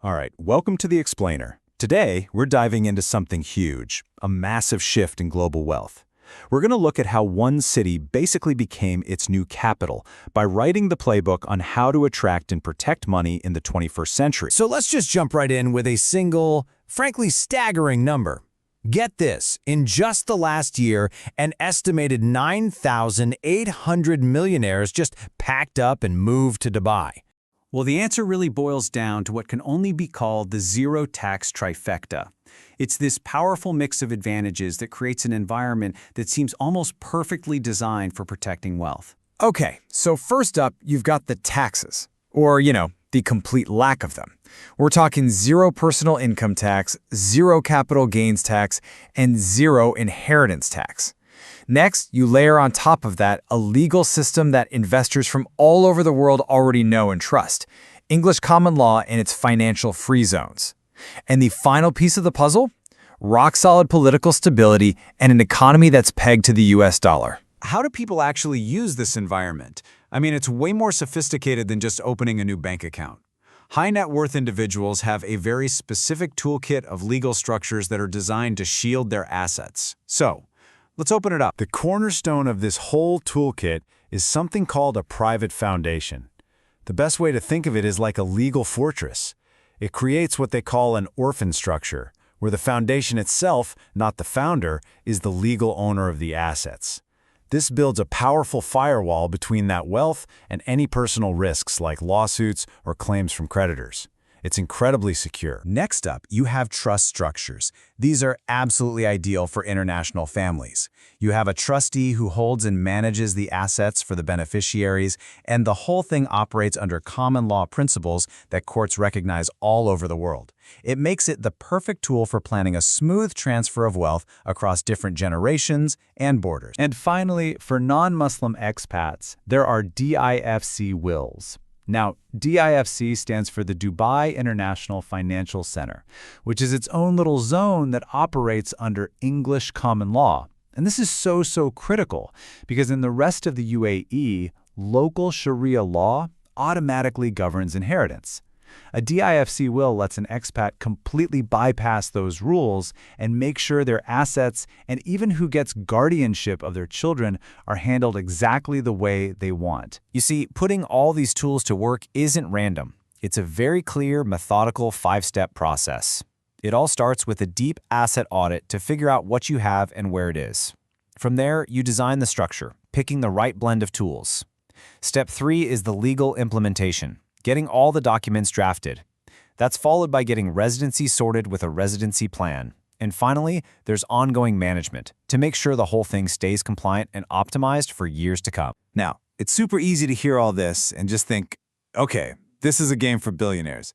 All right, welcome to The Explainer. Today, we're diving into something huge, a massive shift in global wealth. We're going to look at how one city basically became its new capital by writing the playbook on how to attract and protect money in the 21st century. So let's just jump right in with a single, frankly staggering number. Get this, in just the last year, an estimated 9,800 millionaires just packed up and moved to Dubai. Well, the answer really boils down to what can only be called the zero-tax trifecta. It's this powerful mix of advantages that creates an environment that seems almost perfectly designed for protecting wealth. Okay, so first up, you've got the taxes, or, the complete lack of them. We're talking zero personal income tax, zero capital gains tax, and zero inheritance tax. Next, you layer on top of that a legal system that investors from all over the world already know and trust, English common law and its financial free zones. And the final piece of the puzzle? Rock-solid political stability and an economy that's pegged to the US dollar. How do people actually use this environment? I mean, it's way more sophisticated than just opening a new bank account. High net worth individuals have a very specific toolkit of legal structures that are designed to shield their assets. So, let's open it up. The cornerstone of this whole toolkit is something called a private foundation. The best way to think of it is like a legal fortress. It creates what they call an orphan structure, where the foundation itself, not the founder, is the legal owner of the assets. This builds a powerful firewall between that wealth and any personal risks like lawsuits or claims from creditors. It's incredibly secure. Next up, you have trust structures. These are absolutely ideal for international families. You have a trustee who holds and manages the assets for the beneficiaries, and the whole thing operates under common law principles that courts recognize all over the world. It makes it the perfect tool for planning a smooth transfer of wealth across different generations and borders. And finally, for non-Muslim expats, there are DIFC wills. Now, DIFC stands for the Dubai International Financial Center, which is its own little zone that operates under English common law. And this is so critical because in the rest of the UAE, local Sharia law automatically governs inheritance. A DIFC will lets an expat completely bypass those rules and make sure their assets and even who gets guardianship of their children are handled exactly the way they want. You see, putting all these tools to work isn't random. It's a very clear, methodical 5-step process. It all starts with a deep asset audit to figure out what you have and where it is. From there, you design the structure, picking the right blend of tools. Step 3 is the legal implementation. Getting all the documents drafted. That's followed by getting residency sorted with a residency plan. And finally, there's ongoing management to make sure the whole thing stays compliant and optimized for years to come. Now, it's super easy to hear all this and just think, okay, this is a game for billionaires.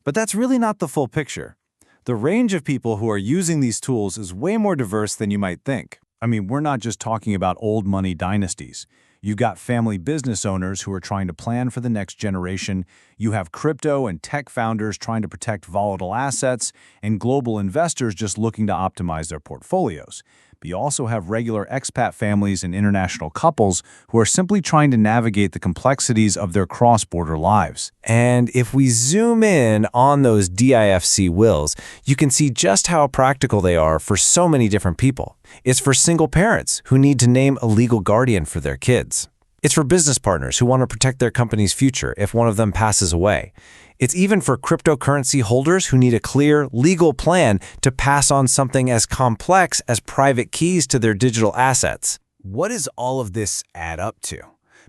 But that's really not the full picture. The range of people who are using these tools is way more diverse than you might think. I mean, we're not just talking about old money dynasties. You've got family business owners who are trying to plan for the next generation. You have crypto and tech founders trying to protect volatile assets, and global investors just looking to optimize their portfolios. But you also have regular expat families and international couples who are simply trying to navigate the complexities of their cross-border lives. And if we zoom in on those DIFC wills, you can see just how practical they are for so many different people. It's for single parents who need to name a legal guardian for their kids. It's for business partners who want to protect their company's future if one of them passes away. It's even for cryptocurrency holders who need a clear, legal plan to pass on something as complex as private keys to their digital assets. What does all of this add up to?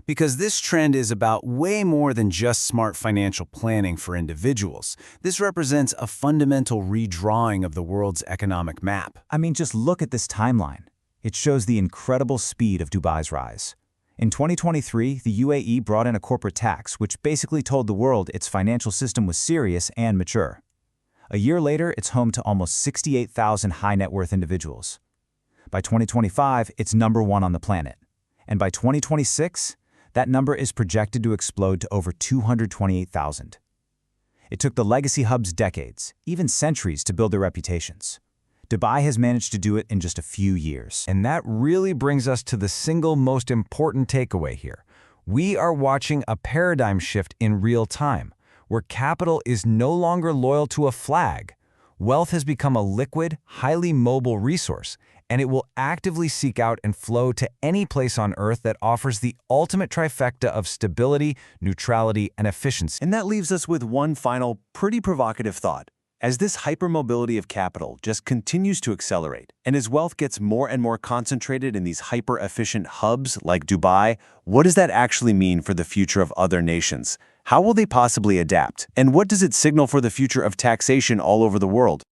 Because this trend is about way more than just smart financial planning for individuals. This represents a fundamental redrawing of the world's economic map. I mean, just look at this timeline. It shows the incredible speed of Dubai's rise. In 2023, the UAE brought in a corporate tax, which basically told the world its financial system was serious and mature. A year later, it's home to almost 68,000 high net worth individuals. By 2025, it's #1 on the planet. And by 2026, that number is projected to explode to over 228,000. It took the legacy hubs decades, even centuries, to build their reputations. Dubai has managed to do it in just a few years. And that really brings us to the single most important takeaway here. We are watching a paradigm shift in real time. where capital is no longer loyal to a flag. Wealth has become a liquid, highly mobile resource, and it will actively seek out and flow to any place on Earth that offers the ultimate trifecta of stability, neutrality, and efficiency. And that leaves us with one final, pretty provocative thought. As this hypermobility of capital just continues to accelerate, and as wealth gets more and more concentrated in these hyper-efficient hubs like Dubai, what does that actually mean for the future of other nations? How will they possibly adapt? And what does it signal for the future of taxation all over the world?